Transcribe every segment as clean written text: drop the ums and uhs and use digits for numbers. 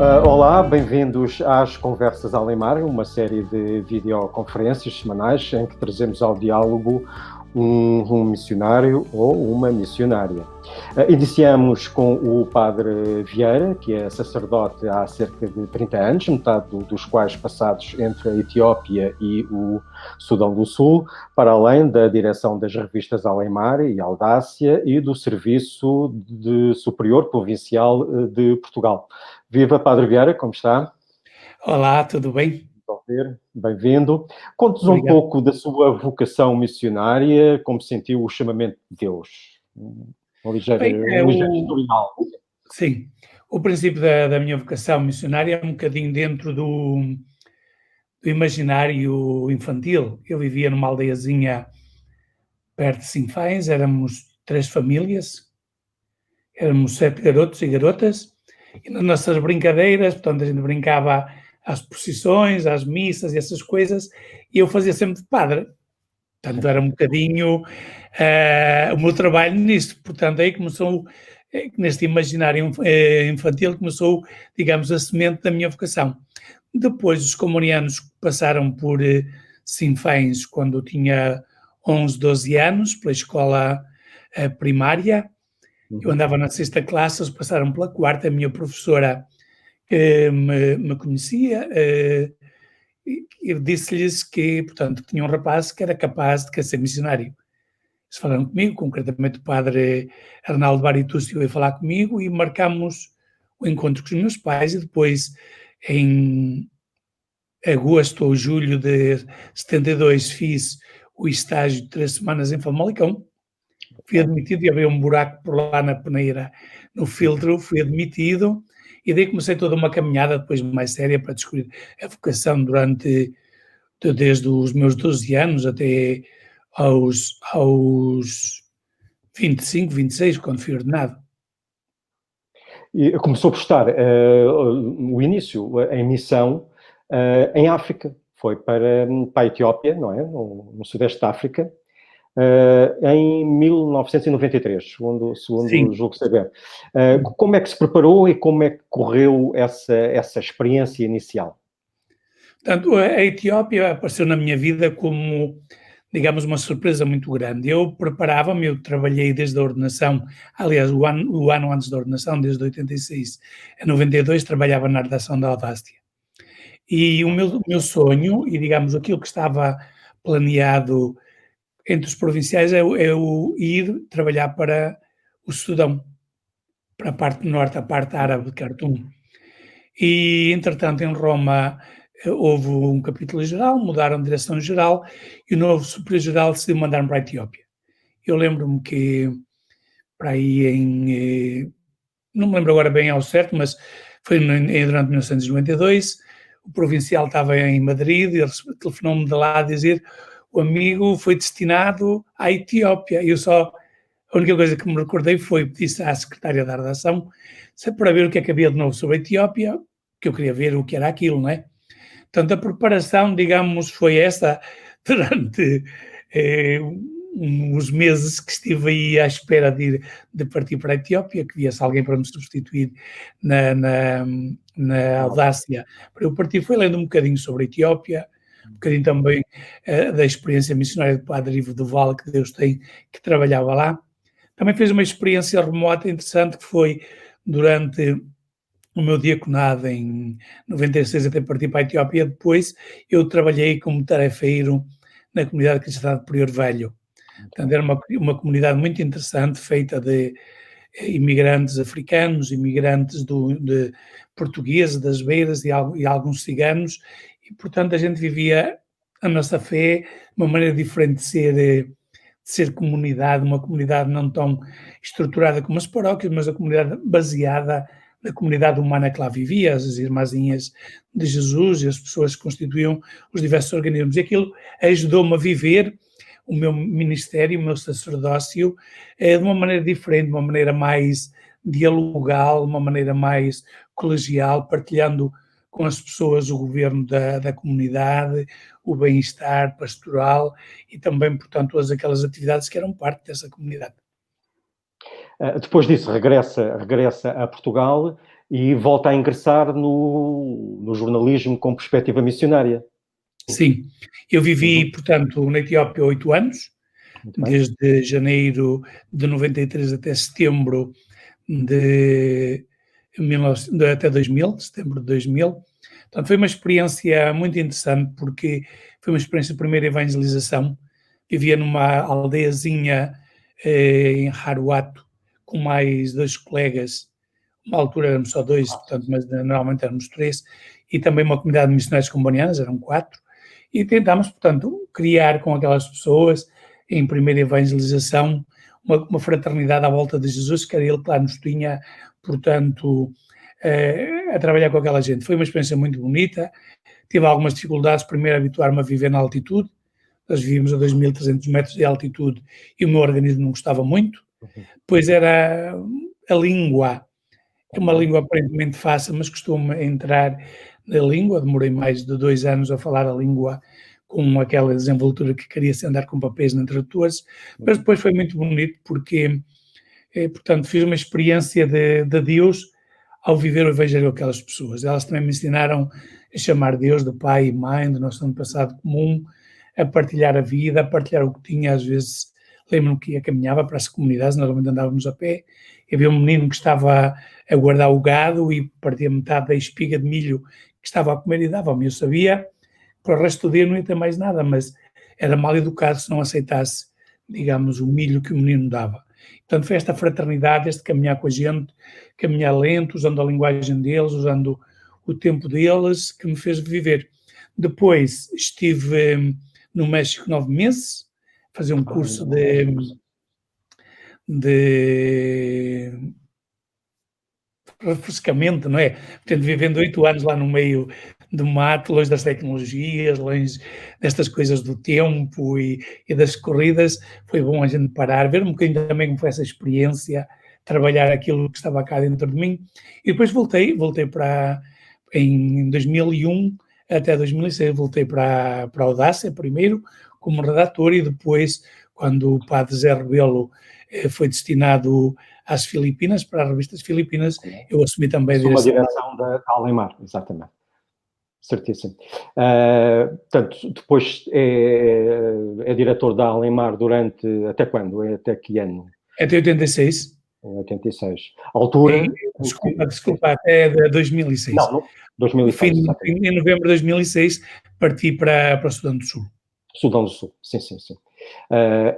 Olá, bem-vindos às Conversas Alemar, uma série de videoconferências semanais em que trazemos ao diálogo um missionário ou uma missionária. Iniciamos com o Padre Vieira, que é sacerdote há cerca de 30 anos, metade dos quais passados entre a Etiópia e o Sudão do Sul, para além da direção das revistas Alemar e Audácia e do Serviço Superior Provincial de Portugal. Viva, Padre Vieira, como está? Olá, tudo bem? Bem-vindo. Conte-nos um Obrigado. pouco da sua vocação missionária, como sentiu o chamamento de Deus. Um ligeiro Bem, historial. sim, o princípio da minha vocação missionária é um bocadinho dentro do imaginário infantil. Eu vivia numa aldeiazinha perto de Sinfãs, éramos 3 famílias, éramos 7 garotos e garotas, e nas nossas brincadeiras, portanto, a gente brincava às procissões, às missas e essas coisas, e eu fazia sempre de padre. Portanto, era um bocadinho o meu trabalho nisto. Portanto, aí começou, neste imaginário infantil, começou, digamos, a semente da minha vocação. Depois, os comunianos passaram por Sinfãs quando eu tinha 11, 12 anos, pela escola primária. Eu andava na 6ª classe, eles passaram pela 4ª. A minha professora me conhecia, e disse-lhes que, portanto, tinha um rapaz que era capaz de ser missionário. Eles falaram comigo, concretamente o padre Arnaldo Baritúcio veio falar comigo e marcámos o encontro com os meus pais, e depois, em agosto ou julho de 72, fiz o estágio de 3 semanas em Famalicão. Fui admitido e havia um buraco por lá na peneira, no filtro, fui admitido, e daí comecei toda uma caminhada depois mais séria para descobrir a vocação desde os meus 12 anos até aos 25, 26, quando fui ordenado. E começou por estar o início em missão em África. Foi para a Etiópia, não é? No Sudeste da África, em 1993, segundo julgo saber. Como é que se preparou e como é que correu essa experiência inicial? Portanto, a Etiópia apareceu na minha vida como, digamos, uma surpresa muito grande. Eu preparava-me, eu trabalhei desde a ordenação, aliás, o ano antes da ordenação, desde 86 a 92, trabalhava na redação da Audácia. E o meu sonho, e digamos aquilo que estava planeado entre os provinciais, é o ir trabalhar para o Sudão, para a parte norte, a parte árabe de Khartoum. E, entretanto, em Roma houve um capítulo geral, mudaram de direção-geral e o novo superior-geral decidiu mandar-me para a Etiópia. Eu lembro-me que, para aí não me lembro agora bem ao certo, mas foi durante 1992, o provincial estava em Madrid e ele telefonou-me de lá a dizer: o amigo foi destinado à Etiópia. A única coisa que me recordei foi pedir à secretária da redação para ver o que é que havia de novo sobre a Etiópia, que eu queria ver o que era aquilo, não é? Portanto, a preparação, digamos, foi essa durante uns meses que estive aí à espera de partir para a Etiópia, que viesse alguém para me substituir na Audácia para eu partir. Foi lendo um bocadinho sobre a Etiópia, um bocadinho também da experiência missionária do Padre Ivo Duval, que Deus tem, que trabalhava lá. Também fez uma experiência remota interessante, que foi durante o meu diaconado em 96 até partir para a Etiópia. Depois eu trabalhei como tarefeiro na comunidade cristã de Prior Velho. Portanto, era uma comunidade muito interessante, feita de imigrantes africanos, imigrantes de portugueses das beiras e alguns ciganos, e portanto a gente vivia a nossa fé de uma maneira diferente de ser comunidade, uma comunidade não tão estruturada como as paróquias, mas a comunidade baseada na comunidade humana que lá vivia, as irmãzinhas de Jesus e as pessoas que constituíam os diversos organismos. E aquilo ajudou-me a viver o meu ministério, o meu sacerdócio, de uma maneira diferente, de uma maneira mais dialogal, uma maneira mais colegial, partilhando com as pessoas o governo da comunidade, o bem-estar pastoral e também, portanto, todas aquelas atividades que eram parte dessa comunidade. Depois disso, regressa a Portugal e volta a ingressar no jornalismo com perspectiva missionária. Sim, eu vivi, portanto, na Etiópia 8 anos, desde janeiro de 93 até setembro até 2000, setembro de 2000. Portanto, foi uma experiência muito interessante, porque foi uma experiência de primeira evangelização. Vivia numa aldeiazinha em Haruato, com mais 2 colegas. Na altura éramos só 2, portanto, mas normalmente éramos 3, e também uma comunidade de missionários combonianos, eram 4, e tentámos, portanto, criar com aquelas pessoas, em primeira evangelização, uma fraternidade à volta de Jesus, que era ele que lá nos tinha, portanto, a trabalhar com aquela gente. Foi uma experiência muito bonita. Tive algumas dificuldades, primeiro a habituar-me a viver na altitude. Nós vivíamos a 2.300 metros de altitude e o meu organismo não gostava muito. Pois era a língua, é uma língua aparentemente fácil, mas costumo entrar na língua. Demorei mais de 2 anos a falar a língua com aquela desenvoltura que queria se andar com papéis na tradutores, mas depois foi muito bonito porque, portanto, fiz uma experiência de Deus ao viver o Evangelho com aquelas pessoas. Elas também me ensinaram a chamar Deus de pai e mãe, do nosso passado comum, a partilhar a vida, a partilhar o que tinha. Às vezes, lembro-me que caminhava para as comunidades, normalmente andávamos a pé, e havia um menino que estava a guardar o gado e partia metade da espiga de milho que estava a comer e dava-me. Eu sabia, para o resto do dia não ia ter mais nada, mas era mal educado se não aceitasse, digamos, o milho que o menino dava. Portanto, foi esta fraternidade, este caminhar com a gente, caminhar lento, usando a linguagem deles, usando o tempo deles, que me fez viver. Depois estive no México 9 meses, fazer um curso de refrescamento, não é? Portanto, vivendo 8 anos lá no meio do mato, longe das tecnologias, longe destas coisas do tempo e das corridas, foi bom a gente parar, ver um bocadinho também como foi essa experiência, trabalhar aquilo que estava cá dentro de mim. E depois voltei para, em 2001 até 2006, voltei para a Audácia primeiro, como redator, e depois, quando o padre Zé Rebelo foi destinado às Filipinas, para as revistas filipinas, eu assumi também a direção da Alemar, exatamente. Certíssimo. Portanto, depois é diretor da Alemar durante, até quando? Até que ano? Até 86. Em 86. Altura... Desculpa, até 2006. Não, 2006. Em novembro de 2006, parti para o Sudão do Sul. Sudão do Sul, sim.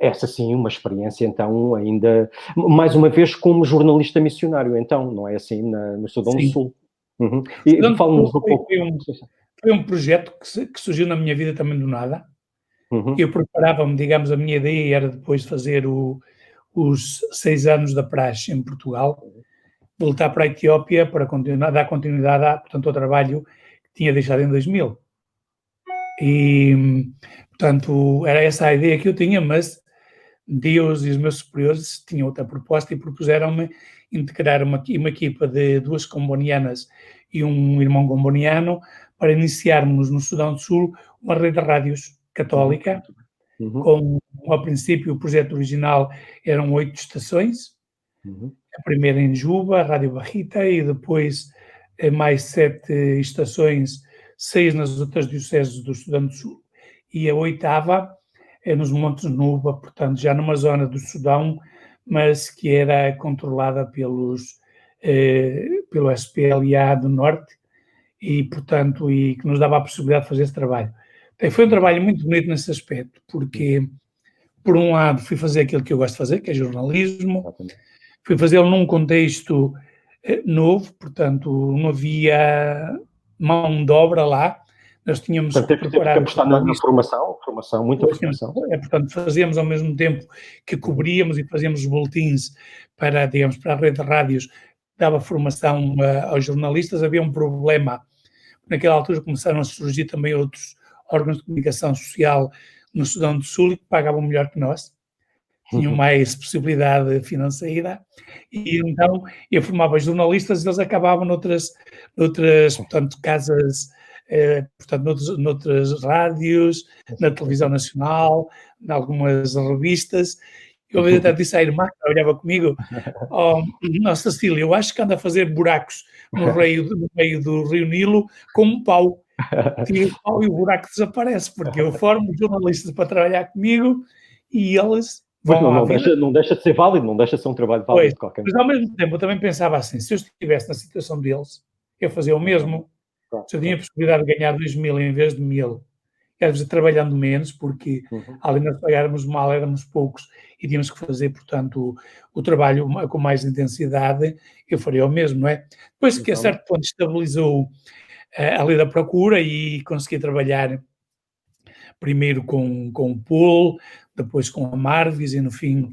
Essa sim, uma experiência, então, ainda, mais uma vez, como jornalista missionário, então, não é assim, no Sudão do Sul? Uhum. E fala-nos um pouco... Foi um projeto que surgiu na minha vida também do nada. Eu preparava-me, digamos, a minha ideia era depois de fazer os 6 anos da praxe em Portugal, voltar para a Etiópia para dar continuidade portanto, ao trabalho que tinha deixado em 2000. E, portanto, era essa a ideia que eu tinha, mas Deus e os meus superiores tinham outra proposta e propuseram-me integrar uma equipa de 2 combonianas e um irmão comboniano para iniciarmos no Sudão do Sul uma rede de rádios católica, com, ao princípio, o projeto original eram 8 estações, a primeira em Juba, a Rádio Barrita, e depois mais 7 estações, 6 nas outras dioceses do Sudão do Sul, e a 8ª nos Montes Nuba, portanto, já numa zona do Sudão, mas que era controlada pelo SPLA do Norte, e, portanto, e que nos dava a possibilidade de fazer esse trabalho. Então, foi um trabalho muito bonito nesse aspecto, porque, por um lado, fui fazer aquilo que eu gosto de fazer, que é jornalismo, fui fazê-lo num contexto novo, portanto, não havia mão de obra lá, nós tínhamos que preparar... Temos que apostar na formação, muita formação. Portanto, fazíamos ao mesmo tempo que cobríamos e fazíamos os boletins para, digamos, para a rede de rádios, dava formação aos jornalistas. Havia um problema, naquela altura começaram a surgir também outros órgãos de comunicação social no Sudão do Sul que pagavam melhor que nós, tinham mais possibilidade financeira, e então eu formava jornalistas e eles acabavam noutras portanto, casas, portanto, noutras rádios, na televisão nacional, em algumas revistas, Eu até disse à irmã que trabalhava comigo: "Oh, Nossa Cecília, eu acho que anda a fazer buracos no meio do rio Nilo com um pau. Tira o pau e o buraco desaparece, porque eu formo jornalistas para trabalhar comigo e eles Pois vão à vida". não deixa de ser válido, não deixa de ser um trabalho válido Pois, de qualquer mas maneira. ao mesmo tempo eu também pensava assim: se eu estivesse na situação deles, eu fazia o Uhum. mesmo. Claro, Se eu tinha a claro. possibilidade de ganhar 2.000 em vez de 1.000, quer dizer, trabalhando menos, porque Uhum. além de nós pagarmos mal, éramos poucos e tínhamos que fazer, portanto, o trabalho com mais intensidade, eu faria o mesmo, não é? Depois que a Então, certo ponto estabilizou a lei da procura e consegui trabalhar primeiro com o Pool, depois com a Marvis e no fim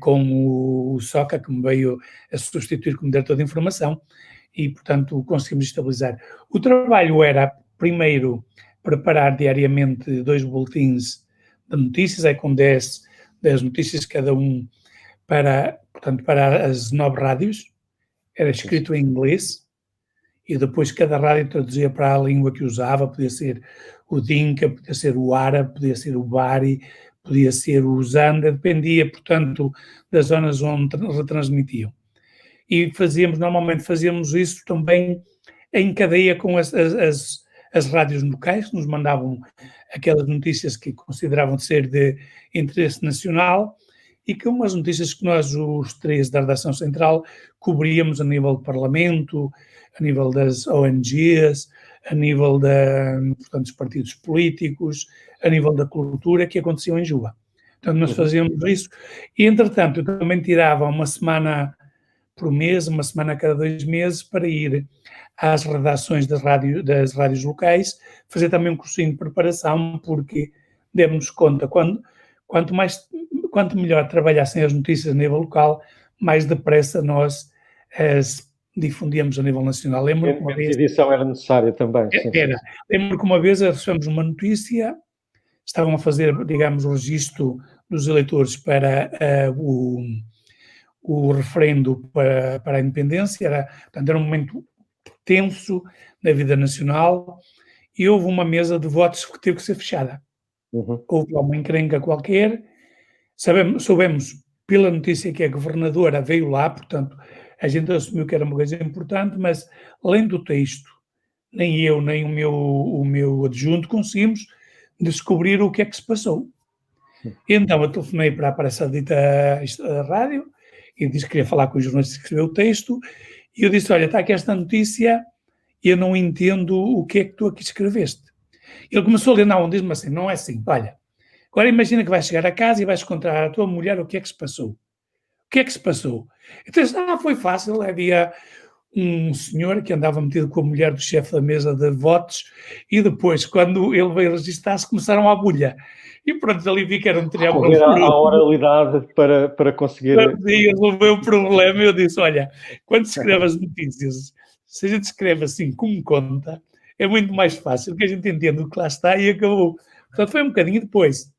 com o Soca, que me veio a substituir como diretor de informação e, portanto, conseguimos estabilizar. O trabalho era, primeiro, preparar diariamente 2 boletins de notícias, aí com 10 notícias cada um para, portanto, para as 9 rádios, era sim, sim. escrito em inglês, e depois cada rádio traduzia para a língua que usava, podia ser o Dinka, podia ser o árabe, podia ser o Bari, podia ser o Zanda, dependia, portanto, das zonas onde retransmitiam. E normalmente fazíamos isso também em cadeia com as rádios locais, que nos mandavam aquelas notícias que consideravam de ser de interesse nacional e que umas notícias que nós, os três da redação central, cobríamos a nível do Parlamento, a nível das ONGs, a nível portanto, dos partidos políticos, a nível da cultura que aconteciam em Juba. Portanto, nós Uhum. fazíamos isso e, entretanto, eu também tirava uma semana por mês, uma semana a cada 2 meses, para ir às redações das rádios locais, fazer também um cursinho de preparação, porque demos conta, quanto melhor trabalhassem as notícias a nível local, mais depressa nós as difundíamos a nível nacional. Lembro que uma Menos vez edição era necessária também, sim, sim, era, sim. lembro que uma vez recebemos uma notícia, estavam a fazer, digamos, o registro dos eleitores para o referendo para a independência, portanto, era um momento tenso na vida nacional e houve uma mesa de votos que teve que ser fechada. Uhum. Houve lá uma encrenca qualquer, soubemos pela notícia que a governadora veio lá, portanto, a gente assumiu que era uma coisa importante, mas além do texto, nem eu, nem o meu adjunto conseguimos descobrir o que é que se passou. E então eu telefonei para essa dita rádio e disse que queria falar com o jornalista que escreveu o texto e eu disse, olha, está aqui esta notícia e eu não entendo o que é que tu aqui escreveste. Ele começou a ler, não, diz-me assim, não é assim, olha, agora imagina que vais chegar a casa e vais encontrar a tua mulher, o que é que se passou? O que é que se passou? Então, foi fácil, havia um senhor que andava metido com a mulher do chefe da mesa de votos e depois, quando ele veio registrar-se, começaram a bulha. E pronto, ali vi que era um triângulo Recorrer à amoroso. oralidade para conseguir. E resolveu o problema. Eu disse: olha, quando se escreve as notícias, se a gente escreve assim como conta, é muito mais fácil que a gente entenda o que lá está e acabou. Portanto, foi um bocadinho depois.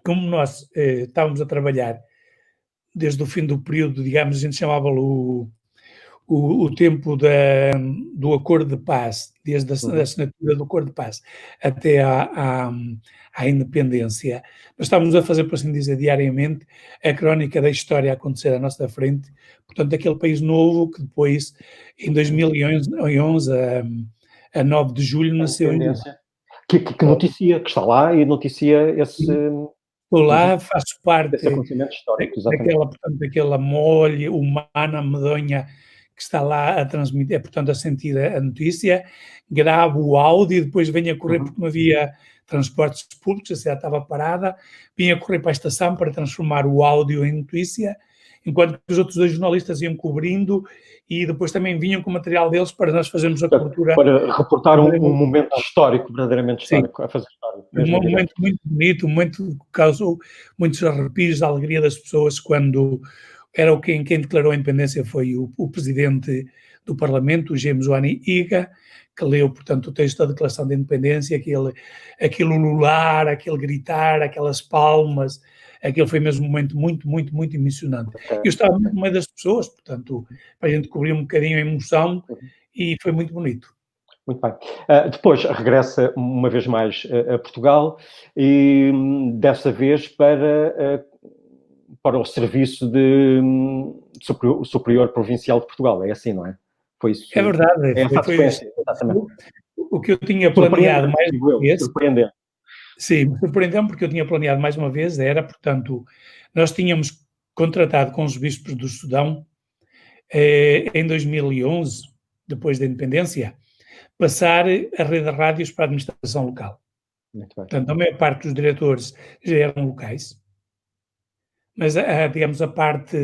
Como nós estávamos a trabalhar desde o fim do período, digamos, a gente chamava-lo o tempo do acordo de paz, desde a Uhum. assinatura do acordo de paz até à independência. Nós estávamos a fazer, por assim dizer, diariamente, a crónica da história a acontecer à nossa frente, portanto, aquele país novo que depois, em 2011, a 9 de julho, A nasceu em Juba. independência. Que noticia, que está lá e noticia Estou uhum, lá, faço esse parte acontecimento histórico, exatamente. daquela, portanto, daquela mole humana, medonha, que está lá a transmitir, portanto, a sentir a notícia, gravo o áudio e depois venho a correr, Uhum. porque não havia transportes públicos, a cidade estava parada, vinha a correr para a estação para transformar o áudio em notícia, enquanto que os outros 2 jornalistas iam cobrindo e depois também vinham com o material deles para nós fazermos a Portanto, cobertura. para reportar um momento histórico, verdadeiramente Sim. histórico, a fazer história, Um mesmo em momento direto. muito bonito, um momento que causou muitos arrepios da alegria das pessoas quando quem declarou a independência foi o presidente do Parlamento, o James Wani Iga, que leu, portanto, o texto da Declaração de Independência, aquele ulular, aquele gritar, aquelas palmas, aquele foi mesmo um momento muito, muito, muito emocionante. Ok. Eu estava muito no meio das pessoas, portanto, para a gente cobrir um bocadinho a emoção Uhum. e foi muito bonito. Muito bem. Depois regressa uma vez mais a Portugal e dessa vez para o Serviço de Superior Provincial de Portugal, é assim, não é? Foi isso. É verdade. É essa a sequência, exatamente. O que eu tinha planeado mais uma vez... Surpreendente. Sim, me surpreendeu porque eu tinha planeado mais uma vez, era, portanto, nós tínhamos contratado com os bispos do Sudão, em 2011, depois da independência, passar a rede de rádios para a administração local. Muito bem. Portanto, a maior parte dos diretores já eram locais, mas, digamos, a parte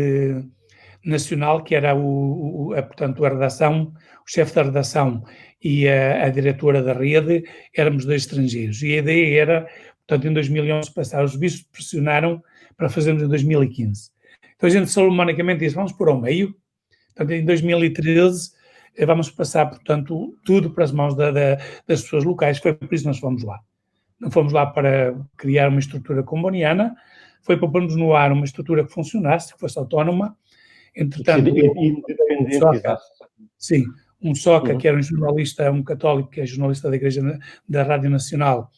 nacional, que era portanto, a redação, o chefe da redação e a diretora da rede, éramos dois estrangeiros. E a ideia era, portanto, em 2011 passar. Os bispos pressionaram para fazermos em 2015. Então a gente solomonicamente disse, vamos pôr ao meio. Portanto, em 2013 vamos passar, portanto, tudo para as mãos das pessoas locais. Foi por isso que nós fomos lá. Não fomos lá para criar uma estrutura comboniana, foi para pormos no ar uma estrutura que funcionasse, que fosse autónoma. Entretanto, um Soca, que era um jornalista, um católico, que é jornalista da Igreja da Rádio Nacional,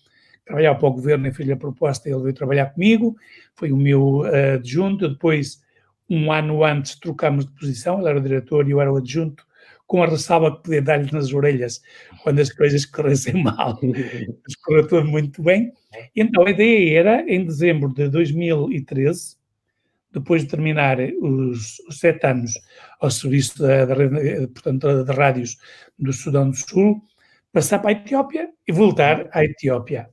trabalhava para o governo e fez-lhe a proposta, ele veio trabalhar comigo, foi o meu adjunto. Depois, um ano antes, trocámos de posição, ele era o diretor e eu era o adjunto, com a ressalva que podia dar-lhe nas orelhas quando as coisas corressem mal. Mas correu tudo muito bem. E então a ideia era, em dezembro de 2013, depois de terminar os 7 anos ao serviço da rede, portanto, de rádios do Sudão do Sul, passar para a Etiópia e voltar à Etiópia.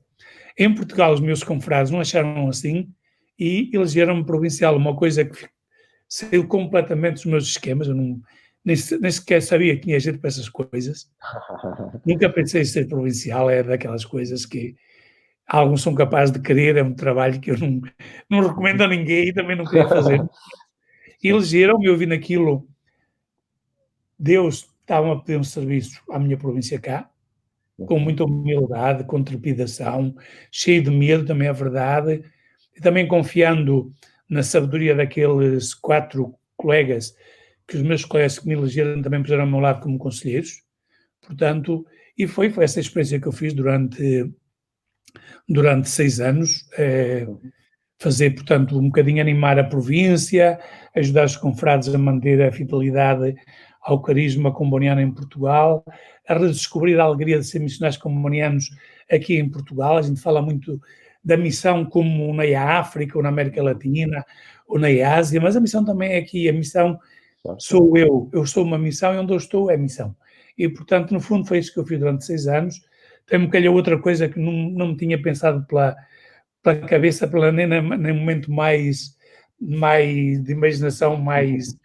Em Portugal, os meus confrades não acharam assim e elegeram-me provincial, uma coisa que saiu completamente dos meus esquemas. Eu nem sequer sabia que tinha gente para essas coisas. Nunca pensei em ser provincial, é daquelas coisas que alguns são capazes de querer, é um trabalho que eu não recomendo a ninguém e também não queria fazer. E elegeram-me, eu vi naquilo, Deus estava a pedir um serviço à minha província cá, com muita humildade, com trepidação, cheio de medo, também é verdade, e também confiando na sabedoria daqueles 4 colegas, que os meus colegas que me elegeram também puseram ao meu lado como conselheiros. Portanto, e foi essa experiência que eu fiz durante 6 anos, fazer, portanto, um bocadinho animar a província, ajudar os confrades a manter a fidelidade ao carisma comboniano em Portugal, a redescobrir a alegria de ser missionários combonianos aqui em Portugal. A gente fala muito da missão como na África, ou na América Latina, ou na Ásia, mas a missão também é aqui. A missão sou eu sou uma missão, e onde eu estou é missão. E, portanto, no fundo foi isso que eu fiz durante 6 anos. Também me calhou outra coisa que não me tinha pensado pela cabeça, nem no momento mais de imaginação, mais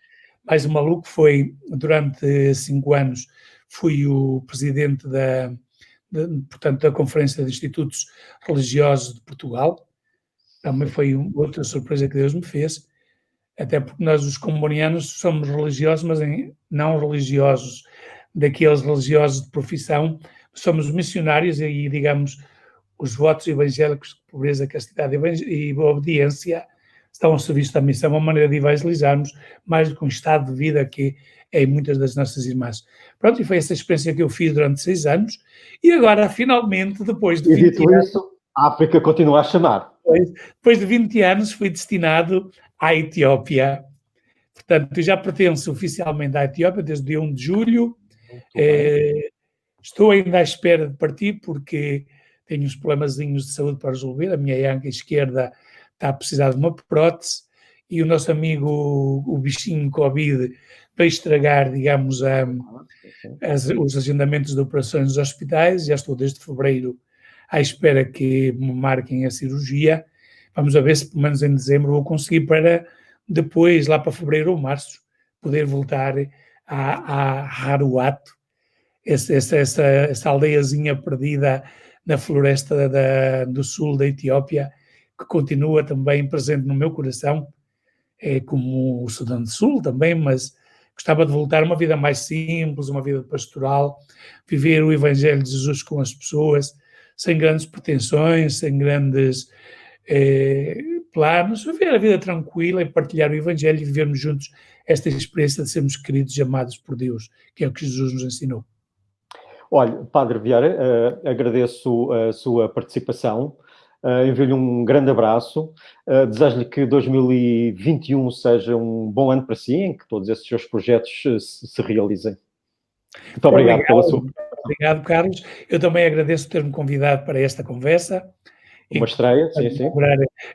maluco. Foi, durante 5 anos, fui o presidente portanto, da Conferência de Institutos Religiosos de Portugal. Também foi outra surpresa que Deus me fez, até porque nós, os combonianos, somos religiosos, mas não religiosos, daqueles religiosos de profissão. Somos missionários e, digamos, os votos evangélicos de pobreza, castidade e obediência estão ao serviço da missão, uma maneira de evangelizarmos mais do que um estado de vida que é em muitas das nossas irmãs. Pronto, e foi essa experiência que eu fiz durante 6 anos, e agora, finalmente, depois de 20 anos... isso, a África continua a chamar. Depois de 20 anos, fui destinado à Etiópia. Portanto, eu já pertenço oficialmente à Etiópia desde o dia 1 de julho. Estou ainda à espera de partir, porque tenho uns problemazinhos de saúde para resolver. A minha anca esquerda está a precisar de uma prótese, e o nosso amigo, o bichinho Covid, vai estragar, digamos, os agendamentos de operações dos hospitais. Já estou desde fevereiro à espera que me marquem a cirurgia. Vamos ver se, pelo menos em dezembro, vou conseguir, para depois, lá para fevereiro ou março, poder voltar a Haruato, essa aldeiazinha perdida na floresta do sul da Etiópia, que continua também presente no meu coração, como o Sudão do Sul também, mas gostava de voltar a uma vida mais simples, uma vida pastoral, viver o Evangelho de Jesus com as pessoas, sem grandes pretensões, sem grandes planos, viver a vida tranquila e partilhar o Evangelho e vivermos juntos esta experiência de sermos queridos e amados por Deus, que é o que Jesus nos ensinou. Olha, Padre Vieira, agradeço a sua participação. Envio-lhe um grande abraço. Desejo-lhe que 2021 seja um bom ano para si, em que todos esses seus projetos se realizem. Muito obrigado pela sua... Obrigado, Carlos. Eu também agradeço ter-me convidado para esta conversa. Uma estreia, sim.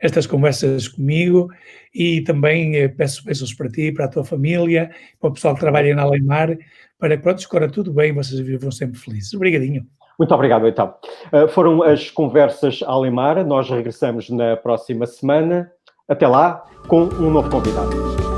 Estas conversas comigo, e também peço bênçãos para ti, para a tua família, para o pessoal que trabalha na Alemar, para que, pronto, escorra tudo bem, vocês vivam sempre felizes. Obrigadinho. Muito obrigado, então. Foram as conversas à Alemar. Nós regressamos na próxima semana. Até lá, com um novo convidado.